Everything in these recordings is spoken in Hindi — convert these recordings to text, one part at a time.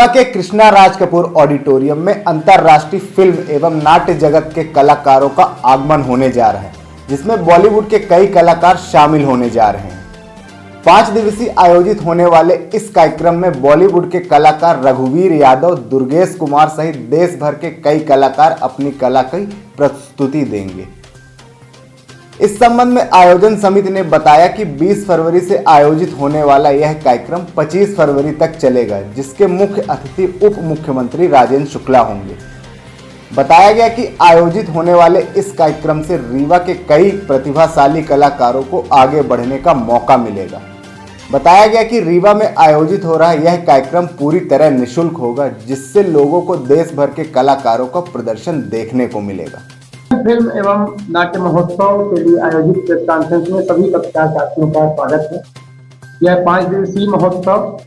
रीवा के कृष्णा राज कपूर ऑडिटोरियम में अंतर्राष्ट्रीय फिल्म एवं नाट्य जगत के कलाकारों का आगमन होने जा रहा है, जिसमें बॉलीवुड के कई कलाकार शामिल होने जा रहे हैं। 5 दिवसीय आयोजित होने वाले इस कार्यक्रम में बॉलीवुड के कलाकार रघुवीर यादव, दुर्गेश कुमार सहित देश भर के कई कलाकार अपनी कला की प्रस्तुति देंगे। इस संबंध में आयोजन समिति ने बताया कि 20 फरवरी से आयोजित होने वाला यह कार्यक्रम 25 फरवरी तक चलेगा, जिसके मुख्य अतिथि उप मुख्यमंत्री राजेंद्र शुक्ला होंगे। बताया गया कि आयोजित होने वाले इस कार्यक्रम से रीवा के कई प्रतिभाशाली कलाकारों को आगे बढ़ने का मौका मिलेगा। बताया गया कि रीवा में आयोजित हो रहा यह कार्यक्रम पूरी तरह निःशुल्क होगा, जिससे लोगों को देश भर के कलाकारों का प्रदर्शन देखने को मिलेगा। फिल्म एवं नाट्य महोत्सव के लिए आयोजित प्रेस कॉन्फ्रेंस में सभी पत्रकारों का स्वागत है। यह 5 दिवसीय महोत्सव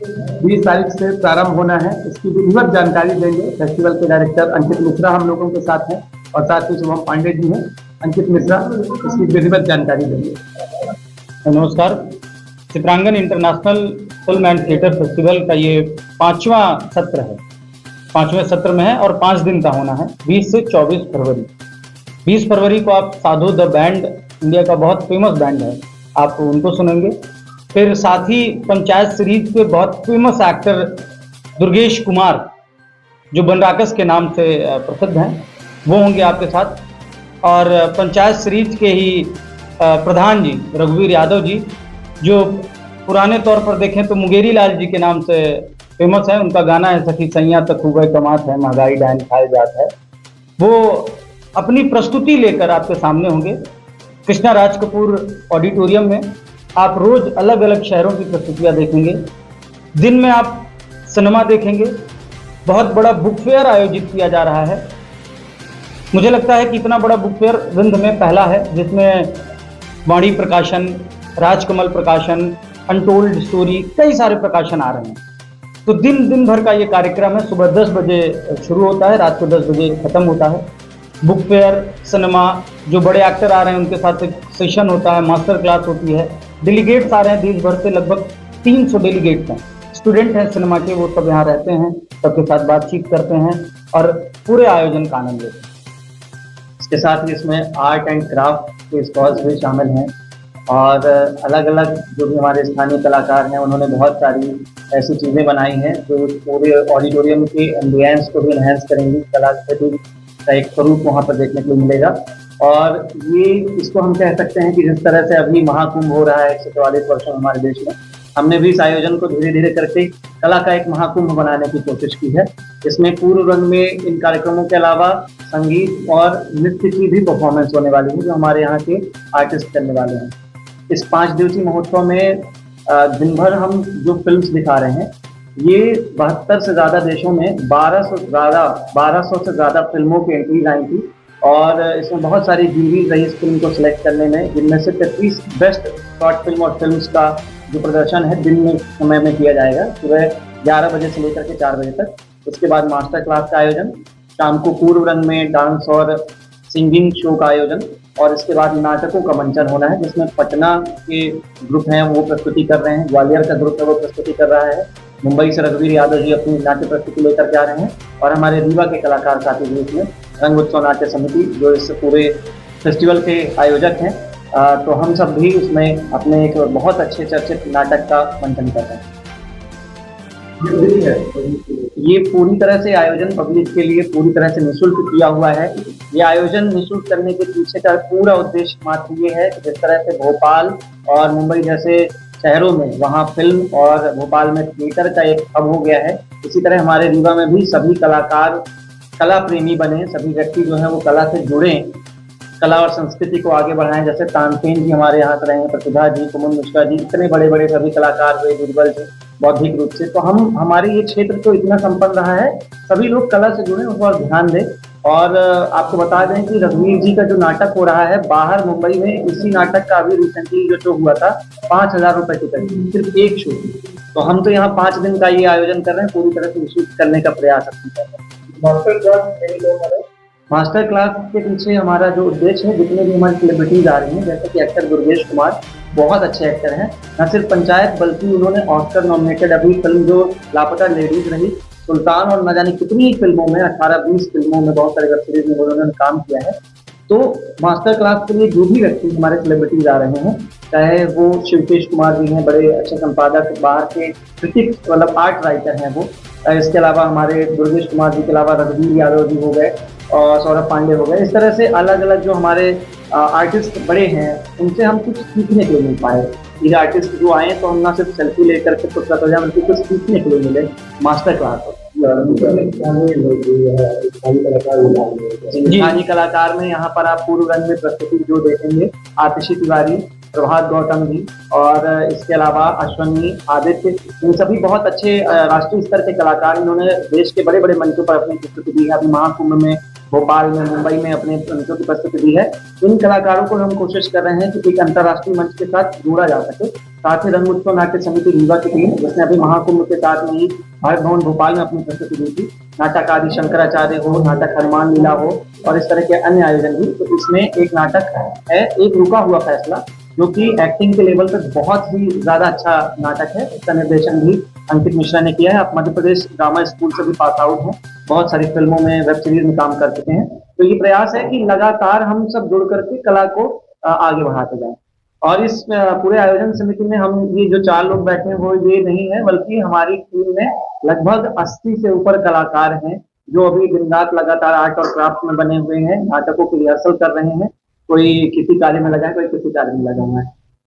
20 तारीख से प्रारंभ होना है। इसकी विधिवत जानकारी देंगे फेस्टिवल के डायरेक्टर अंकित मिश्रा हम लोगों के साथ हैं और साथ ही शुभम पांडे जी हैं। अंकित मिश्रा इसकी विधिवत जानकारी देंगे। नमस्कार। Chitrangan international film and theatre festival का ये 5वां सत्र है, 5वें सत्र में है और 5 दिन का होना है, 20 से 24 फरवरी। 20 फरवरी को आप साधु द बैंड, इंडिया का बहुत फेमस बैंड है, आप उनको सुनेंगे। फिर साथ ही पंचायत सीरीज के बहुत फेमस एक्टर दुर्गेश कुमार, जो बनराकस के नाम से प्रसिद्ध हैं, वो होंगे आपके साथ। और पंचायत सीरीज के ही प्रधान जी रघुवीर यादव जी, जो पुराने तौर पर देखें तो मुंगेरी लाल जी के नाम से फेमस है। उनका गाना है सखी सैया तक हुए कमात है, महंगाई डायन खाए जात है। वो अपनी प्रस्तुति लेकर आपके सामने होंगे कृष्णा राज कपूर ऑडिटोरियम में। आप रोज अलग अलग शहरों की प्रस्तुतियां देखेंगे। दिन में आप सिनेमा देखेंगे। बहुत बड़ा बुक फेयर आयोजित किया जा रहा है। मुझे लगता है कि इतना बड़ा बुक फेयर विंध्य में पहला है, जिसमें वाणी प्रकाशन, राजकमल प्रकाशन, अनटोल्ड स्टोरी, कई सारे प्रकाशन आ रहे हैं। तो दिन भर का ये कार्यक्रम है। सुबह 10 बजे शुरू होता है, रात को 10 बजे खत्म होता है। बुक फेयर, सिनेमा, जो बड़े एक्टर आ रहे हैं उनके साथ एक सेशन होता है, मास्टर क्लास होती है। डेलीगेट्स आ रहे हैं देश भर से, लगभग 300 डेलीगेट्स हैं, स्टूडेंट हैं सिनेमा के, वो सब यहाँ रहते हैं, सबके साथ बातचीत करते हैं और पूरे आयोजन का आनंद लेते हैं। इसके साथ ही इसमें आर्ट एंड क्राफ्ट के स्टॉल्स भी शामिल हैं और अलग अलग जो भी हमारे स्थानीय कलाकार हैं उन्होंने बहुत सारी ऐसी चीज़ें बनाई हैं जो पूरे ऑडिटोरियम के एम्बियंस को भी इन्हेंस करेंगी। कलाकृति का एक स्वरूप वहाँ पर देखने को मिलेगा। और ये इसको हम कह सकते हैं कि जिस तरह से अभी महाकुंभ हो रहा है 144 वर्षों में हमारे देश में, हमने भी इस आयोजन को धीरे धीरे करके कला का एक महाकुंभ बनाने की कोशिश की है। इसमें पूर्व रंग में इन कार्यक्रमों के अलावा संगीत और नृत्य की भी परफॉर्मेंस होने वाली है, जो हमारे यहाँ के आर्टिस्ट करने वाले हैं। इस 5 दिवसीय महोत्सव में दिन भर हम जो फिल्म्स दिखा रहे हैं, ये 72 से ज़्यादा देशों में 1200 से ज़्यादा फिल्मों की एंट्रीज आई थी और इसमें बहुत सारी जूरीज रही इस फिल्म को सिलेक्ट करने में, जिनमें से 33 बेस्ट शॉर्ट फिल्म और फिल्म्स का जो प्रदर्शन है दिन में समय में किया जाएगा, सुबह 11 बजे से लेकर के 4 बजे तक। उसके बाद मास्टर क्लास का आयोजन, शाम को पूर्व रंग में डांस और सिंगिंग शो का आयोजन और इसके बाद नाटकों का मंचन होना है, जिसमें पटना के ग्रुप हैं वो प्रस्तुति कर रहे हैं, ग्वालियर का ग्रुप है वो प्रस्तुति कर रहा है, मुंबई से रघुवीर यादव जी अपनी नाट्य प्रस्तुति लेकर के आ रहे हैं और हमारे रीवा के कलाकार साथी भी इसमें रंग उत्सव नाट्य समिति जो इस पूरे फेस्टिवल के आयोजक हैं। तो हम सब भी उसमें अपने एक बहुत अच्छे चर्चित नाटक का मंचन कर रहे हैं। ये पूरी तरह से आयोजन पब्लिक के लिए पूरी तरह से निःशुल्क किया हुआ है। ये आयोजन निःशुल्क करने के पीछे का पूरा उद्देश्य मात्र ये है कि जिस तरह से भोपाल और मुंबई जैसे शहरों में वहाँ फिल्म और भोपाल में थिएटर का एक हब हो गया है, इसी तरह हमारे रीवा में भी सभी कलाकार कला प्रेमी बने, सभी व्यक्ति जो है वो कला से जुड़े, कला और संस्कृति को आगे बढ़ाएं। जैसे तानसेन जी हमारे यहाँ से रहे हैं, प्रतिभा जी, कुमुद मिश्रा जी, इतने बड़े बड़े सभी कलाकार हुए दुर्बल जी बौद्धिक रूप से। तो हम हमारे ये क्षेत्र तो इतना संपन्न रहा है, सभी लोग कला से जुड़े, उस पर ध्यान दें। और आपको बता दें कि रघुवीर जी का जो नाटक हो रहा है बाहर मुंबई में, इसी नाटक का अभी रिसेंटली जो शो हुआ था 5000 रुपए टिकट, सिर्फ एक शो। तो हम तो यहाँ 5 दिन का ये आयोजन कर रहे हैं, पूरी तरह से निःशुल्क करने का प्रयास अपनी कर रहे हैं। मास्टर क्लास के पीछे हमारा जो उद्देश्य है, जितने भी हमारी सेलिब्रिटीज आ रही हैं, जैसे कि एक्टर दुर्गेश कुमार बहुत अच्छे एक्टर हैं, न सिर्फ पंचायत बल्कि उन्होंने ऑस्कर नॉमिनेटेड अभी फिल्म जो लापता लेडीज रही सुल्तान और न जाने कितनी फिल्मों में, 18-20 फिल्मों में, बहुत सारे वेब सीरीज में उन्होंने काम किया है। तो मास्टर क्लास के लिए जो भी व्यक्ति हमारे सेलिब्रिटीज आ रहे हैं, चाहे वो शिवकेश कुमार जी हैं, बड़े अच्छे संपादक, बाहर के क्रिटिक्स मतलब आर्ट राइटर हैं वो। इसके अलावा हमारे दुर्गेश कुमार जी के अलावा रघुवीर यादव जी हो गए और सौरभ पांडे हो गए। इस तरह से अलग अलग जो हमारे आर्टिस्ट बड़े हैं, उनसे हम कुछ सीखने के लिए मिल पाए। ये आर्टिस्ट जो आए तो हम ना सिर्फ सेल्फी लेकर के खुद का सजा, बल्कि कुछ सीखने के लिए मिले मास्टर क्लास। स्थानीय कलाकार में यहाँ पर आप पूर्व रंग में प्रस्तुति जो देखेंगे, आतिशी तिवारी, प्रभात गौतम जी और इसके अलावा अश्वनी, आदित्य, इन सभी बहुत अच्छे राष्ट्रीय स्तर के कलाकार, इन्होंने देश के बड़े बड़े मंचों पर अपनी प्रस्तुति दी है। अभी महाकुंभ में, भोपाल में, मुंबई में अपने मंचों की प्रस्तुति दी है। इन कलाकारों को हम कोशिश कर रहे हैं कि एक अंतर्राष्ट्रीय मंच के साथ जोड़ा जा सके। साथ ही रंग उत्सव नाट्य समिति रीवा की टीम, जिसने अभी महाकुंभ के साथ में ही भारत भवन भोपाल में अपनी प्रस्तुति दी थी, नाटक आदि शंकराचार्य हो, नाटक हनुमान लीला हो और इस तरह के अन्य आयोजन भी। तो इसमें एक नाटक है, एक रुका हुआ फैसला, जो कि एक्टिंग के लेवल पर बहुत ही ज्यादा अच्छा नाटक है। इसका निर्देशन भी अंकित मिश्रा ने किया है। आप मध्य प्रदेश ड्रामा स्कूल से भी पास आउट हैं, बहुत सारी फिल्मों में, वेब सीरीज में काम कर चुके हैं। तो ये प्रयास है कि लगातार हम सब जुड़ करके कला को आगे बढ़ाते जाएं। और इस पूरे आयोजन समिति में हम ये जो 4 लोग बैठे हैं वो ये नहीं है, बल्कि हमारी टीम में लगभग 80 से ऊपर कलाकार हैं, जो अभी दिन रात लगातार आर्ट और क्राफ्ट में बने हुए हैं, नाटकों की रिहर्सल कर रहे हैं। कोई किसी कार्य में लगा है, कोई किसी कार्य में लगा हुआ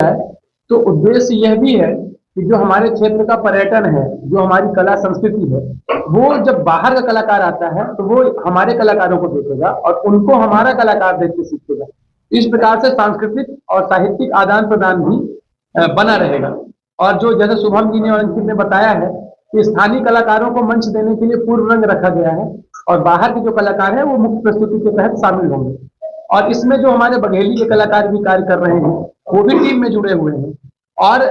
है। तो उद्देश्य यह भी है कि जो हमारे क्षेत्र का पर्यटन है, जो हमारी कला संस्कृति है, वो जब बाहर का कलाकार आता है तो वो हमारे कलाकारों को देखेगा और उनको हमारा कलाकार देख के सीखेगा। इस प्रकार से सांस्कृतिक और साहित्यिक आदान प्रदान भी बना रहेगा। और जो जैसे शुभम जी ने और अंकित ने बताया है कि स्थानीय कलाकारों को मंच देने के लिए पूर्व रंग रखा गया है और बाहर के जो कलाकार हैं वो मुख्य प्रस्तुति के तहत शामिल होंगे। और इसमें जो हमारे बघेली के कलाकार भी कार्य कर रहे हैं, वो भी टीम में जुड़े हुए हैं। और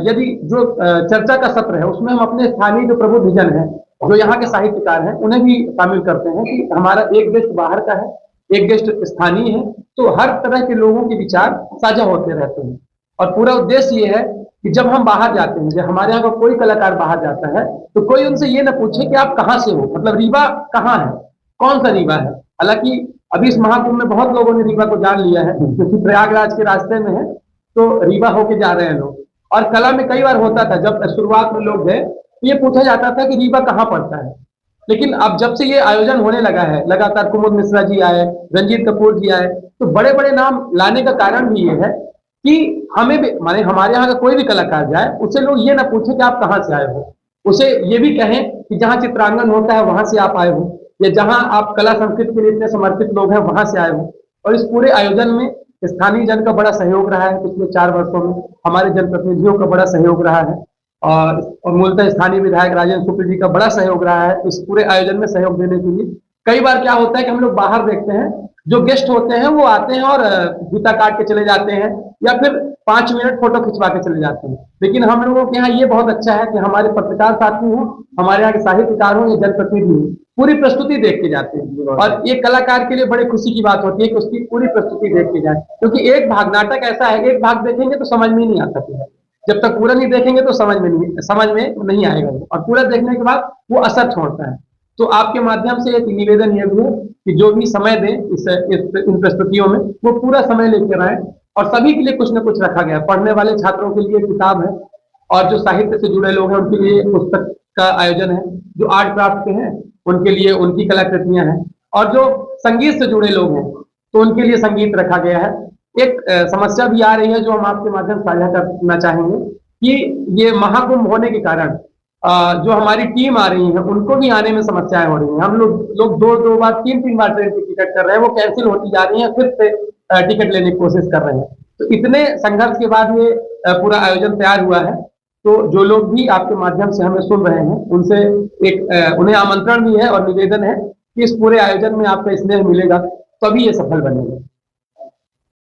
यदि जो चर्चा का सत्र है उसमें हम अपने स्थानीय जो प्रबुद्ध जन है, जो यहाँ के साहित्यकार हैं, उन्हें भी शामिल करते हैं कि हमारा एक गेस्ट बाहर का है, एक गेस्ट स्थानीय है, तो हर तरह के लोगों के विचार साझा होते रहते हैं। और पूरा उद्देश्य ये है कि जब हम बाहर जाते हैं, जब हमारे यहाँ का कोई कलाकार बाहर जाता है, तो कोई उनसे ये ना पूछे कि आप कहाँ से हो, मतलब रीवा कहाँ है, कौन सा रीवा है। हालांकि अभी इस महाकुंभ में बहुत लोगों ने रीवा को जान लिया है, क्योंकि प्रयागराज के रास्ते में है, तो रीवा होके जा रहे हैं लोग। और कला में कई बार होता था, जब शुरुआत में लोग गए तो ये पूछा जाता था कि रीवा कहाँ पड़ता है। लेकिन अब जब से ये आयोजन होने लगा है, लगातार कुमुद मिश्रा जी आए, रंजीत कपूर जी आए, तो बड़े बड़े नाम लाने का कारण भी ये है कि हमें भी, माने हमारे यहाँ का कोई भी कलाकार जाए, उससे लोग ये ना पूछे कि आप कहाँ से आए हो, उसे ये भी कहें कि जहाँ चित्रांगन होता है वहां से आप आए हो, या जहां आप कला संस्कृति के लिए इतने समर्पित लोग हैं वहां से आए हो। और इस पूरे आयोजन में स्थानीय जन का बड़ा सहयोग रहा है। पिछले 4 वर्षों में हमारे जनप्रतिनिधियों का बड़ा सहयोग रहा है और मूलतः स्थानीय विधायक राजेंद्र शुक्ल जी का बड़ा सहयोग रहा है इस पूरे आयोजन में सहयोग देने के लिए। कई बार क्या होता है कि हम लोग बाहर देखते हैं, जो गेस्ट होते हैं वो आते हैं और जूता काट के चले जाते हैं, या फिर 5 मिनट फोटो खिंचवा के चले जाते हैं। लेकिन हम लोगों के यहाँ ये बहुत अच्छा है कि हमारे पत्रकार साथी हों, हमारे यहाँ के साहित्यकार हों या जनप्रतिनिधि हों, पूरी प्रस्तुति देख के जाते हैं। और ये कलाकार के लिए बड़ी खुशी की बात होती है कि उसकी पूरी प्रस्तुति देख के जाए, क्योंकि एक भाग नाटक ऐसा है, एक भाग देखेंगे तो समझ में नहीं आ सकती है, जब तक पूरा नहीं देखेंगे तो समझ में नहीं आएगा, और पूरा देखने के बाद वो असर छोड़ता है। तो आपके माध्यम से एक निवेदन ये भी है कि जो भी समय दें इन प्रस्तुतियों में, वो पूरा समय लेकर आए। और सभी के लिए कुछ न कुछ रखा गया है। पढ़ने वाले छात्रों के लिए किताब है, और जो साहित्य से जुड़े लोग हैं उनके लिए पुस्तक का आयोजन है, जो आर्ट क्राफ्ट के हैं उनके लिए उनकी कलाकृतियां हैं, और जो संगीत से जुड़े लोग हैं तो उनके लिए संगीत रखा गया है। एक समस्या भी आ रही है जो हम आपके माध्यम से साझा करना चाहेंगे कि ये महाकुंभ होने के कारण जो हमारी टीम आ रही है उनको भी आने में समस्याएं हो रही हैं। हम लोग 2 बार 3 बार ट्रेन की टिकट कर रहे हैं, वो कैंसिल होती जा रही है, फिर से टिकट लेने की कोशिश कर रहे हैं। तो इतने संघर्ष के बाद ये पूरा आयोजन तैयार हुआ है। तो जो लोग भी आपके माध्यम से हमें सुन रहे हैं उनसे एक उन्हें आमंत्रण भी है और निवेदन है कि इस पूरे आयोजन में आपका स्नेह मिलेगा, तभी ये सफल बनेगा।